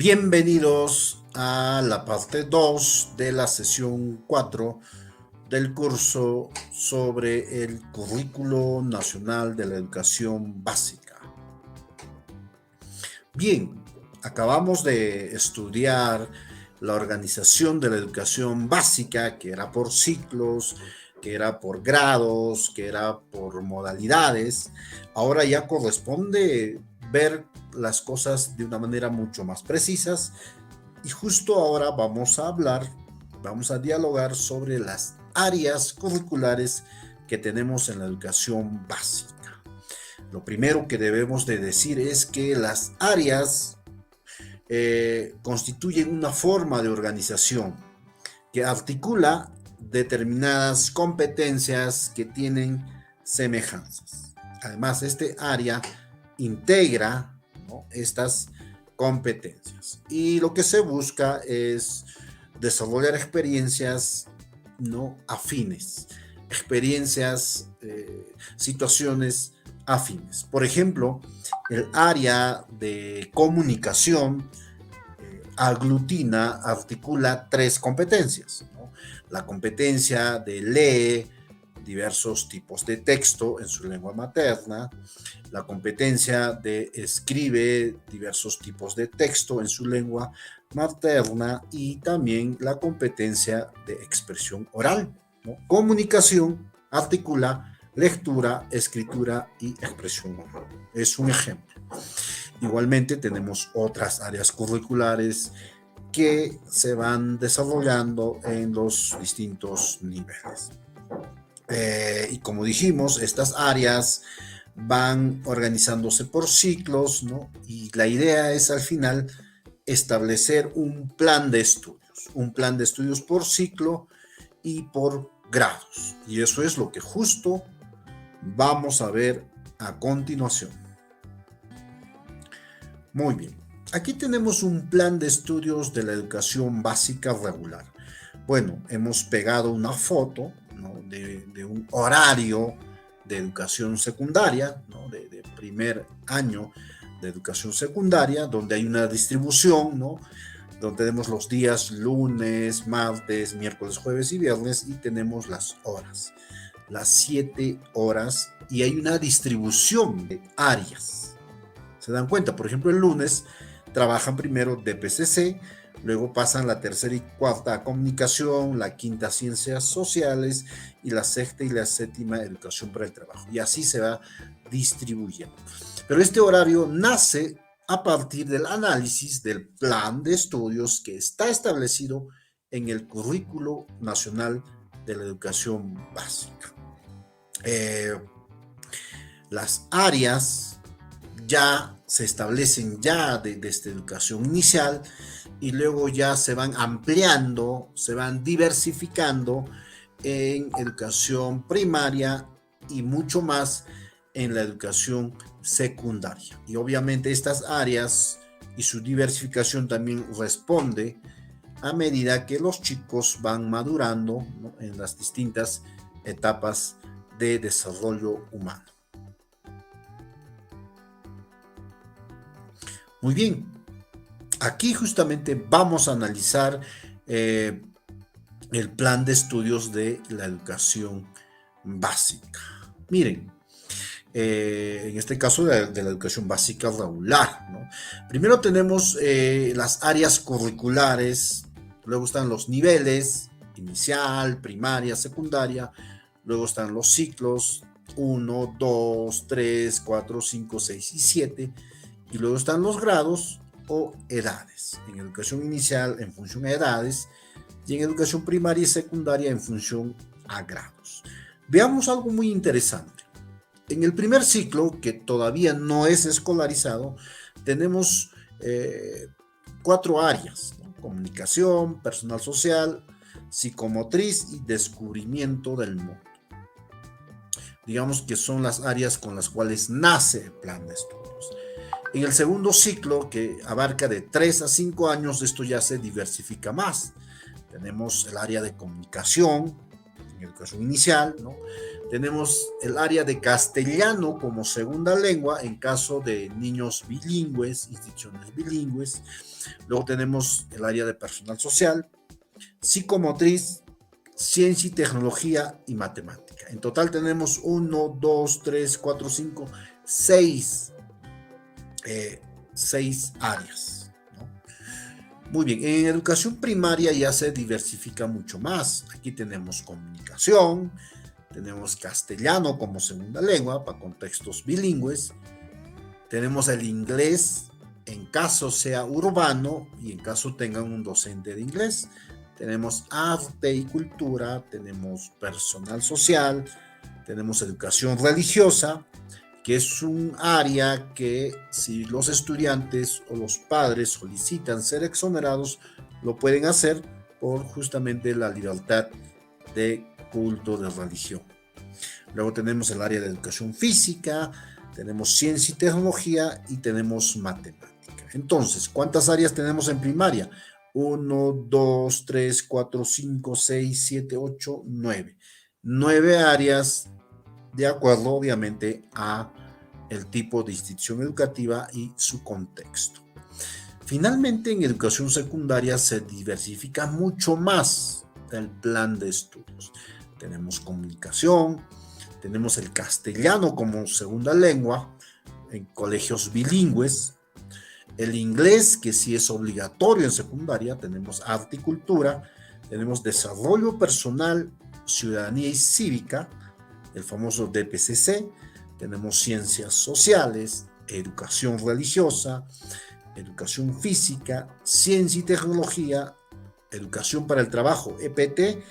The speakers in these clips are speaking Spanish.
Bienvenidos a la parte 2 de la sesión 4 del curso sobre el Currículo Nacional de la Educación Básica. Bien, acabamos de estudiar la organización de la educación básica, que era por ciclos, que era por grados, que era por modalidades. Ahora ya corresponde ver las cosas de una manera mucho más precisas y justo ahora vamos a dialogar sobre las áreas curriculares que tenemos en la educación básica. Lo primero que debemos de decir es que las áreas constituyen una forma de organización que articula determinadas competencias que tienen semejanzas. Además, este área integra, ¿no?, estas competencias. Y lo que se busca es desarrollar experiencias, ¿no?, afines, experiencias, situaciones afines. Por ejemplo, el área de comunicación articula tres competencias, ¿no? La competencia de lee diversos tipos de texto en su lengua materna, la competencia de escribe diversos tipos de texto en su lengua materna y también la competencia de expresión oral, ¿no? Comunicación articula lectura, escritura y expresión oral. Es un ejemplo. Igualmente tenemos otras áreas curriculares que se van desarrollando en los distintos niveles. Y como dijimos, estas áreas van organizándose por ciclos, ¿no? Y la idea es al final establecer un plan de estudios por ciclo y por grados. Y eso es lo que justo vamos a ver a continuación. Muy bien, aquí tenemos un plan de estudios de la educación básica regular. Bueno, hemos pegado una foto, ¿no?, de un horario de educación secundaria, ¿no?, de primer año de educación secundaria, donde hay una distribución, ¿no?, donde tenemos los días lunes, martes, miércoles, jueves y viernes, y tenemos las horas, las 7 horas, y hay una distribución de áreas. ¿Se dan cuenta? Por ejemplo, el lunes trabajan primero DPCC, luego pasan la tercera y cuarta a comunicación, la quinta ciencias sociales y la sexta y la séptima educación para el trabajo. Y así se va distribuyendo. Pero este horario nace a partir del análisis del plan de estudios que está establecido en el Currículo Nacional de la Educación Básica. Las áreas ya se establecen ya desde educación inicial y luego ya se van ampliando, se van diversificando en educación primaria y mucho más en la educación secundaria. Y obviamente estas áreas y su diversificación también responde a medida que los chicos van madurando, ¿no?, en las distintas etapas de desarrollo humano. Muy bien, aquí justamente vamos a analizar el plan de estudios de la educación básica. Miren, en este caso de la educación básica regular, ¿no? Primero tenemos las áreas curriculares, luego están los niveles, inicial, primaria, secundaria, luego están los ciclos 1, 2, 3, 4, 5, 6 y 7, y luego están los grados o edades. En educación inicial en función a edades y en educación primaria y secundaria en función a grados. Veamos algo muy interesante. En el primer ciclo, que todavía no es escolarizado, tenemos 4 áreas, ¿no? Comunicación, personal social, psicomotriz y descubrimiento del mundo. Digamos que son las áreas con las cuales nace el plan de estudios. En el segundo ciclo, que abarca de 3 a 5 años, esto ya se diversifica más. Tenemos el área de comunicación, en educación inicial, ¿no? Tenemos el área de castellano como segunda lengua en caso de niños bilingües, instituciones bilingües. Luego tenemos el área de personal social, psicomotriz, ciencia y tecnología y matemática. En total tenemos 1, 2, 3, 4, 5, 6 áreas, ¿no? Muy bien, en educación primaria ya se diversifica mucho más. Aquí tenemos comunicación, tenemos castellano como segunda lengua para contextos bilingües, tenemos el inglés en caso sea urbano y en caso tengan un docente de inglés. Tenemos arte y cultura, tenemos personal social, tenemos educación religiosa, que es un área que si los estudiantes o los padres solicitan ser exonerados, lo pueden hacer por justamente la libertad de culto de religión. Luego tenemos el área de educación física, tenemos ciencia y tecnología y tenemos matemática. Entonces, ¿cuántas áreas tenemos en primaria? 1, 2, 3, 4, 5, 6, 7, 8, 9. 9 áreas de acuerdo, obviamente, a el tipo de institución educativa y su contexto. Finalmente, en educación secundaria se diversifica mucho más el plan de estudios. Tenemos comunicación, tenemos el castellano como segunda lengua en colegios bilingües, el inglés, que sí es obligatorio en secundaria, tenemos arte y cultura, tenemos desarrollo personal, ciudadanía y cívica, el famoso DPCC, tenemos ciencias sociales, educación religiosa, educación física, ciencia y tecnología, educación para el trabajo, EPT,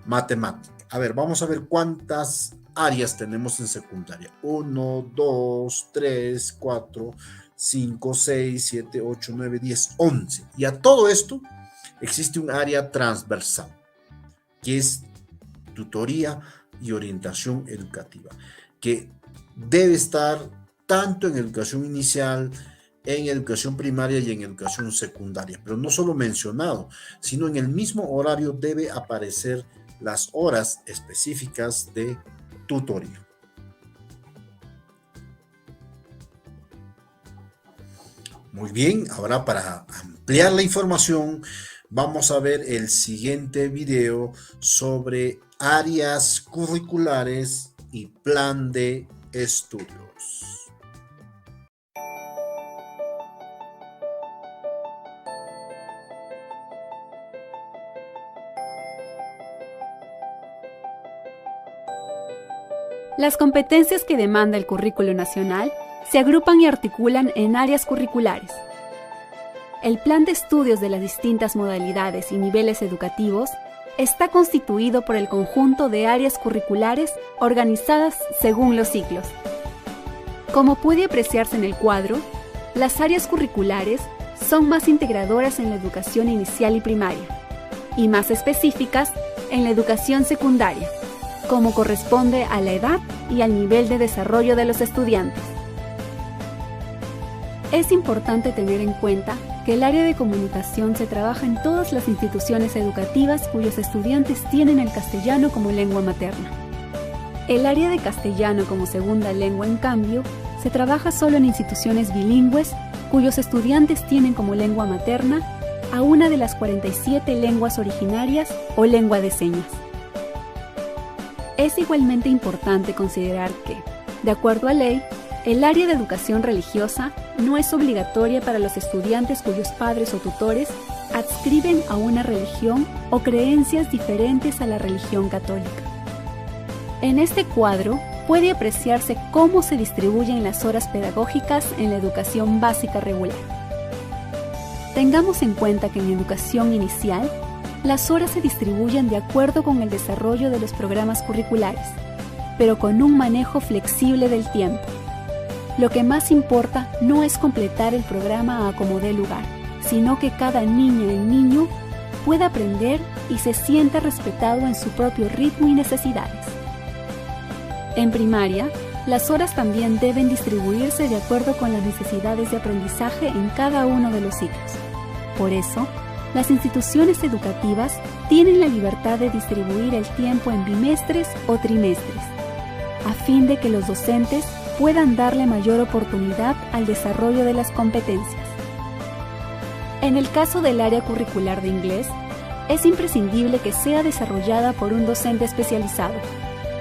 matemática. A ver, vamos a ver cuántas áreas tenemos en secundaria. 1, 2, 3, 4, 5, 6, 7, 8, 9, 10, 11. Y a todo esto existe un área transversal, que es tutoría y orientación educativa, que debe estar tanto en educación inicial, en educación primaria y en educación secundaria, pero no solo mencionado, sino en el mismo horario debe aparecer las horas específicas de tutoría. Muy bien, ahora para ampliar la información, vamos a ver el siguiente video sobre áreas curriculares y plan de estudios. Las competencias que demanda el currículo nacional se agrupan y articulan en áreas curriculares. El plan de estudios de las distintas modalidades y niveles educativos está constituido por el conjunto de áreas curriculares organizadas según los ciclos. Como puede apreciarse en el cuadro, las áreas curriculares son más integradoras en la educación inicial y primaria, y más específicas en la educación secundaria, como corresponde a la edad y al nivel de desarrollo de los estudiantes. Es importante tener en cuenta que el área de comunicación se trabaja en todas las instituciones educativas cuyos estudiantes tienen el castellano como lengua materna. El área de castellano como segunda lengua, en cambio, se trabaja solo en instituciones bilingües cuyos estudiantes tienen como lengua materna a una de las 47 lenguas originarias o lengua de señas. Es igualmente importante considerar que, de acuerdo a ley, el área de educación religiosa no es obligatoria para los estudiantes cuyos padres o tutores adscriben a una religión o creencias diferentes a la religión católica. En este cuadro puede apreciarse cómo se distribuyen las horas pedagógicas en la educación básica regular. Tengamos en cuenta que en educación inicial, las horas se distribuyen de acuerdo con el desarrollo de los programas curriculares, pero con un manejo flexible del tiempo. Lo que más importa no es completar el programa a como dé lugar, sino que cada niña y niño pueda aprender y se sienta respetado en su propio ritmo y necesidades. En primaria, las horas también deben distribuirse de acuerdo con las necesidades de aprendizaje en cada uno de los ciclos. Por eso, las instituciones educativas tienen la libertad de distribuir el tiempo en bimestres o trimestres, a fin de que los docentes puedan darle mayor oportunidad al desarrollo de las competencias. En el caso del área curricular de inglés, es imprescindible que sea desarrollada por un docente especializado.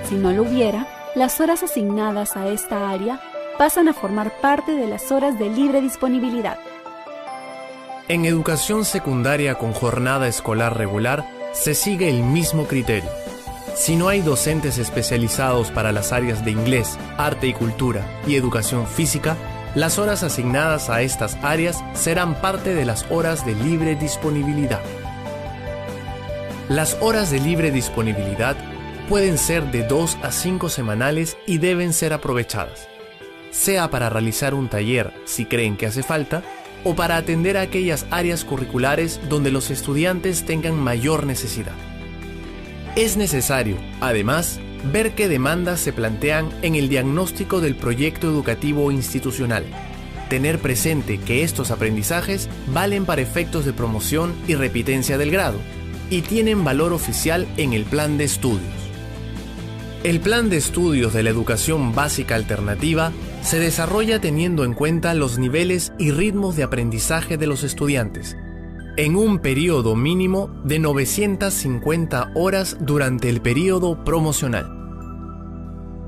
Si no lo hubiera, las horas asignadas a esta área pasan a formar parte de las horas de libre disponibilidad. En educación secundaria con jornada escolar regular se sigue el mismo criterio. Si no hay docentes especializados para las áreas de inglés, arte y cultura y educación física, las horas asignadas a estas áreas serán parte de las horas de libre disponibilidad. Las horas de libre disponibilidad pueden ser de 2 a 5 semanales y deben ser aprovechadas, sea para realizar un taller si creen que hace falta, o para atender a aquellas áreas curriculares donde los estudiantes tengan mayor necesidad. Es necesario, además, ver qué demandas se plantean en el diagnóstico del proyecto educativo institucional, tener presente que estos aprendizajes valen para efectos de promoción y repitencia del grado, y tienen valor oficial en el plan de estudios. El plan de estudios de la educación básica alternativa se desarrolla teniendo en cuenta los niveles y ritmos de aprendizaje de los estudiantes, en un periodo mínimo de 950 horas durante el periodo promocional.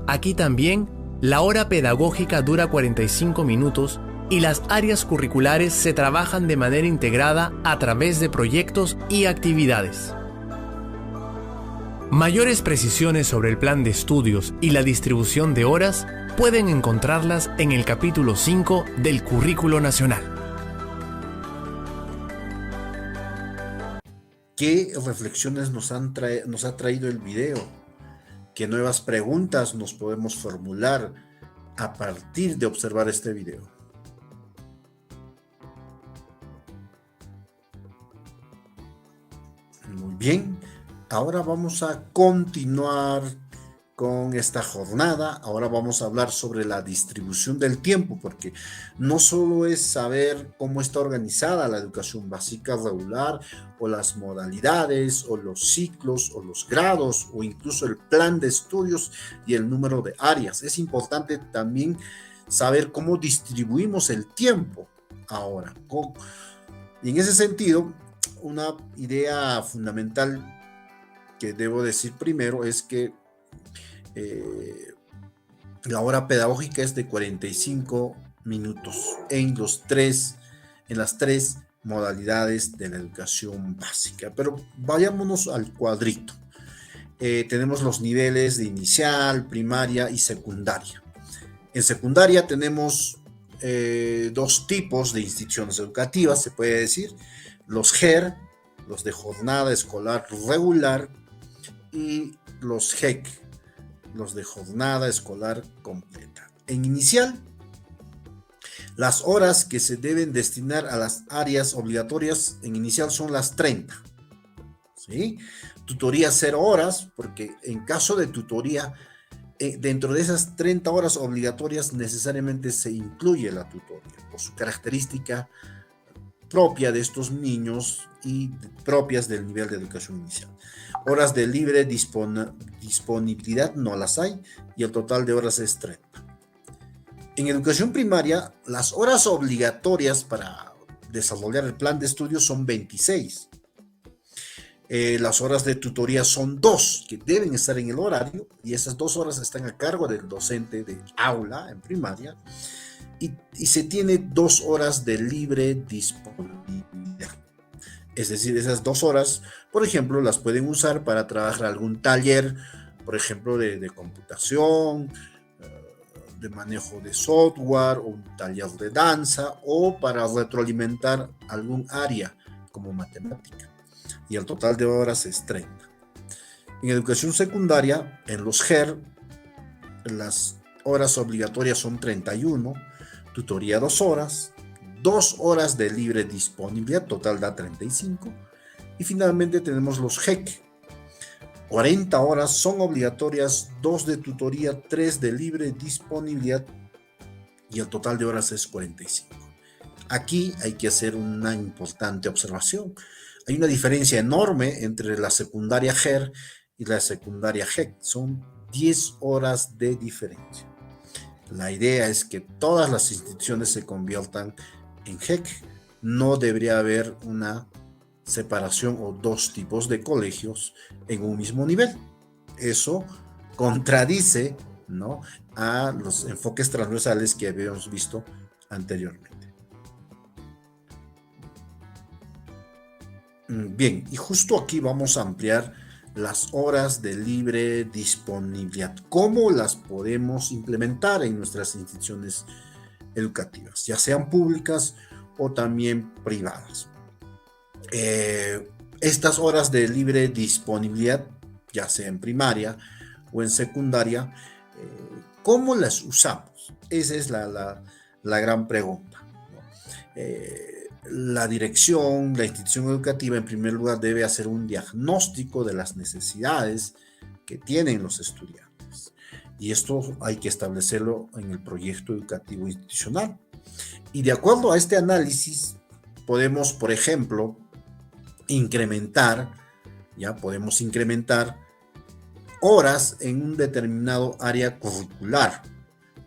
Aquí también, la hora pedagógica dura 45 minutos y las áreas curriculares se trabajan de manera integrada a través de proyectos y actividades. Mayores precisiones sobre el plan de estudios y la distribución de horas pueden encontrarlas en el capítulo 5 del Currículo Nacional. ¿Qué reflexiones nos ha traído el video? ¿Qué nuevas preguntas nos podemos formular a partir de observar este video? Muy bien, ahora vamos a continuar con esta jornada. Ahora vamos a hablar sobre la distribución del tiempo, porque no solo es saber cómo está organizada la educación básica regular, o las modalidades, o los ciclos, o los grados, o incluso el plan de estudios y el número de áreas. Es importante también saber cómo distribuimos el tiempo ahora. Y en ese sentido, una idea fundamental que debo decir primero es que la hora pedagógica es de 45 minutos en las tres modalidades de la educación básica. Pero vayámonos al cuadrito. Tenemos los niveles de inicial, primaria y secundaria. En secundaria tenemos dos tipos de instituciones educativas, se puede decir: los GER, los de jornada escolar regular, y los GEC, los de jornada escolar completa. En inicial, las horas que se deben destinar a las áreas obligatorias en inicial son las 30. ¿Sí? Tutoría 0 horas, porque en caso de tutoría, dentro de esas 30 horas obligatorias necesariamente se incluye la tutoría, por su característica propia de estos niños y propias del nivel de educación inicial. Horas de libre disponibilidad no las hay, y el total de horas es 30. En educación primaria, las horas obligatorias para desarrollar el plan de estudios son 26. Las horas de tutoría son 2, que deben estar en el horario, y esas 2 horas están a cargo del docente de aula en primaria, y se tiene 2 horas de libre disponibilidad. Es decir, esas 2 horas, por ejemplo, las pueden usar para trabajar algún taller, por ejemplo, de computación, de manejo de software, o un taller de danza, o para retroalimentar algún área como matemática. Y el total de horas es 30. En educación secundaria, en los GER, las horas obligatorias son 31, tutoría 2 horas, 2 horas de libre disponibilidad, total da 35, y finalmente tenemos los GEC. 40 horas son obligatorias, 2 de tutoría, 3 de libre disponibilidad, y el total de horas es 45. Aquí hay que hacer una importante observación. Hay una diferencia enorme entre la secundaria GER y la secundaria GEC. Son 10 horas de diferencia. La idea es que todas las instituciones se conviertan en JEC. No debería haber una separación o dos tipos de colegios en un mismo nivel. Eso contradice, ¿no?, a los enfoques transversales que habíamos visto anteriormente. Bien, y justo aquí vamos a ampliar las horas de libre disponibilidad. ¿Cómo las podemos implementar en nuestras instituciones educativas, ya sean públicas o también privadas? Estas horas de libre disponibilidad, ya sea en primaria o en secundaria, ¿cómo las usamos? Esa es la gran pregunta, ¿no? La dirección, la institución educativa, en primer lugar, debe hacer un diagnóstico de las necesidades que tienen los estudiantes. Y esto hay que establecerlo en el proyecto educativo institucional. Y de acuerdo a este análisis, podemos, por ejemplo, podemos incrementar horas en un determinado área curricular.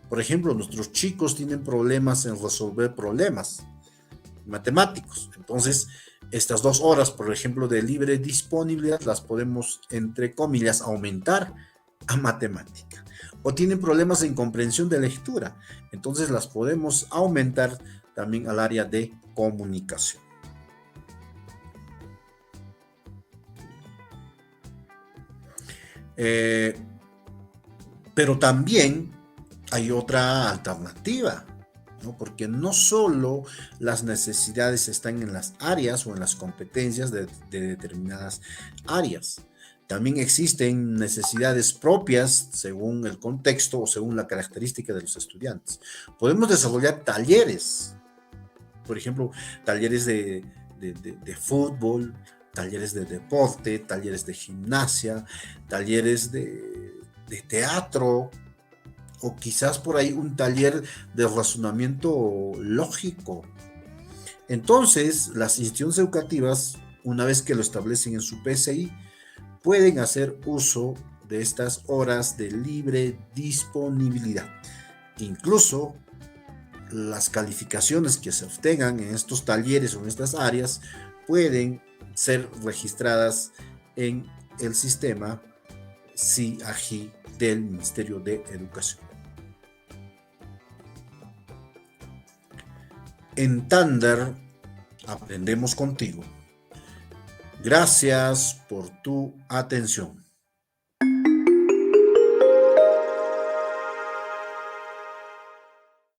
Por ejemplo, nuestros chicos tienen problemas en resolver problemas matemáticos. Entonces, estas 2 horas, por ejemplo, de libre disponibilidad, las podemos, entre comillas, aumentar a matemática. O tienen problemas en comprensión de lectura. Entonces, las podemos aumentar también al área de comunicación. Pero también hay otra alternativa, ¿no? Porque no solo las necesidades están en las áreas o en las competencias de determinadas áreas. También existen necesidades propias según el contexto o según la característica de los estudiantes. Podemos desarrollar talleres, por ejemplo, talleres de fútbol, talleres de deporte, talleres de gimnasia, talleres de teatro, o quizás por ahí un taller de razonamiento lógico. Entonces, las instituciones educativas, una vez que lo establecen en su PCI, pueden hacer uso de estas horas de libre disponibilidad. Incluso las calificaciones que se obtengan en estos talleres o en estas áreas pueden ser registradas en el sistema CIAGI del Ministerio de Educación. En Tandem aprendemos contigo. Gracias por tu atención.